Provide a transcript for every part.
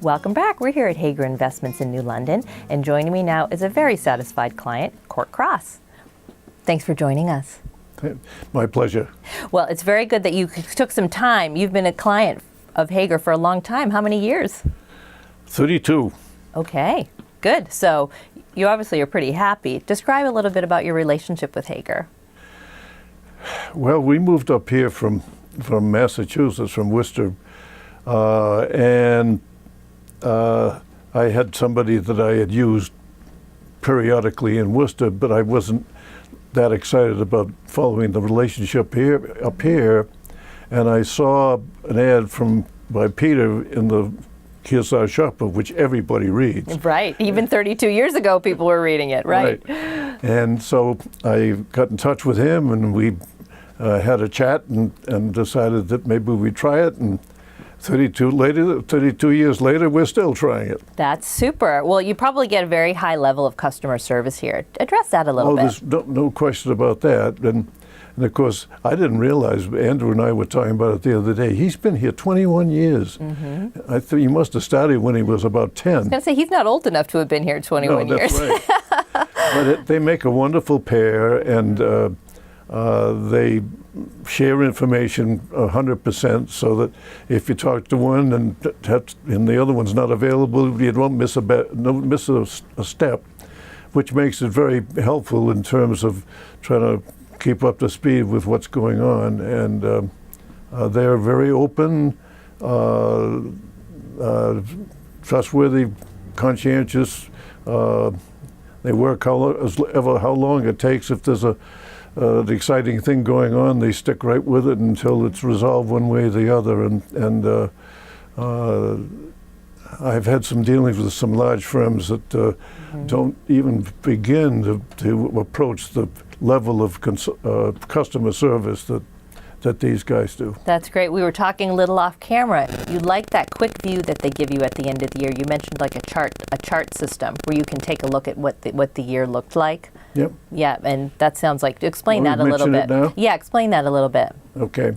Welcome back. We're here at Hager Investments in New London, and joining me now is a very satisfied client, Court Cross. Thanks for joining us. My pleasure. Well, it's very good that you took some time. You've been a client of Hager for a long time. How many years? 32. Okay, good. So you obviously are pretty happy. Describe a little bit about your relationship with Hager. Well, we moved up here from Massachusetts, from Worcester, and I had somebody that I had used periodically in Worcester, but I wasn't that excited about following the relationship up here, and I saw an ad by Peter in the Kearsarge Chronicle, which everybody reads. Right, even 32 years ago people were reading it, right? And so I got in touch with him, and we had a chat and decided that maybe we'd try it, and 32 years later, we're still trying it. That's super. Well, you probably get a very high level of customer service here. Address that a little bit. There's no question about that. And of course, I didn't realize, Andrew and I were talking about it the other day, he's been here 21 years. Mm-hmm. I think he must have started when he was about 10. I was going to say, he's not old enough to have been here 21 years. That's right. But they make a wonderful pair, and they share information 100%, so that if you talk to one and the other one's not available, you don't miss a step, which makes it very helpful in terms of trying to keep up to speed with what's going on. And they're very open, trustworthy, conscientious. They work how long it takes. If there's the exciting thing going on, they stick right with it until it's resolved one way or the other. And I've had some dealings with some large firms that don't even begin to approach the level of customer service that these guys do. That's great. We were talking a little off camera. You like that quick view that they give you at the end of the year. You mentioned like a chart system where you can take a look at what the year looked like. Yep. Yeah, and that sounds like, explain that a little bit. Now? Yeah, explain that a little bit. Okay.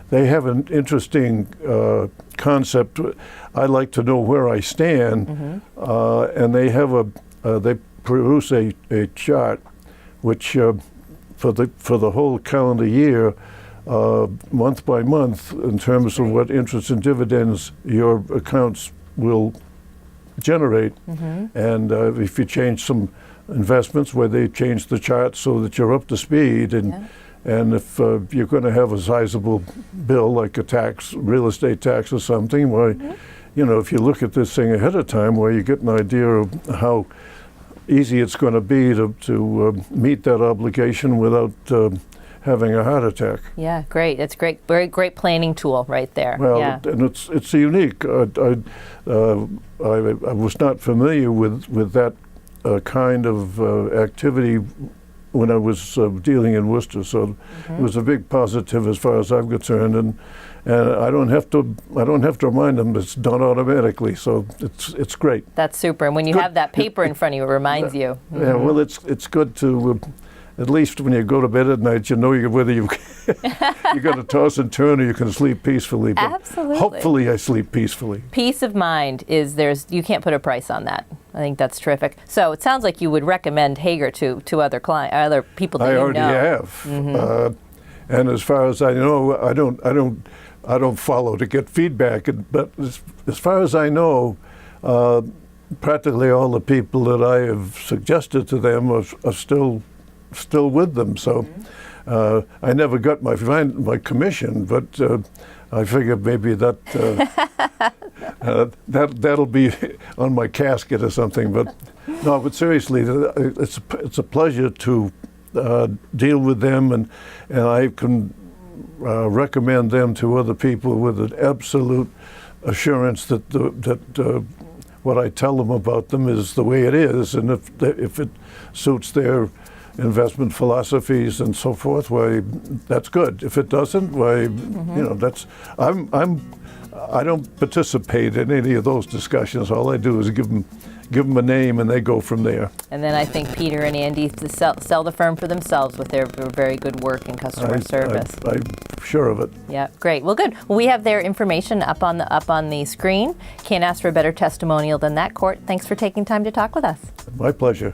They have an interesting concept. I like to know where I stand, and they have they produce a chart which for the whole calendar year, month by month, in terms of what interest and dividends your accounts will generate. And if you change some investments, where they change the chart so that you're up to speed, and if you're going to have a sizable bill like a tax, real estate tax or something, why, you know, if you look at this thing ahead of time, where you get an idea of how easy it's going to be to meet that obligation without having a heart attack. Yeah, great. It's great. Very great planning tool right there. Well, and it's unique. I was not familiar with that kind of activity when I was dealing in Worcester, so it was a big positive as far as I'm concerned, and I don't have to remind them. It's done automatically, so it's great. That's super. And when you have that paper in front of you, it reminds you. Yeah, well, it's good to. At least when you go to bed at night, you know whether you're going to toss and turn or you can sleep peacefully. But absolutely. Hopefully I sleep peacefully. Peace of mind you can't put a price on that. I think that's terrific. So it sounds like you would recommend Hager to other people that you know. I already have. And as far as I know, I don't follow to get feedback. But as far as I know, practically all the people that I have suggested to them are still with them. So I never got my commission, but I figured maybe that'll be on my casket or something. But no, but seriously, it's a pleasure to deal with them, and I can recommend them to other people with an absolute assurance that what I tell them about them is the way it is, and if it suits their investment philosophies and so forth, why, that's good. If it doesn't, why, you know, that's I don't participate in any of those discussions. All I do is give give them a name, and they go from there. And then I think Peter and Andy sell the firm for themselves with their very good work and customer service. I'm sure of it. Yeah, great. Well, good. Well, we have their information up on the screen. Can't ask for a better testimonial than that, Court. Thanks for taking time to talk with us. My pleasure.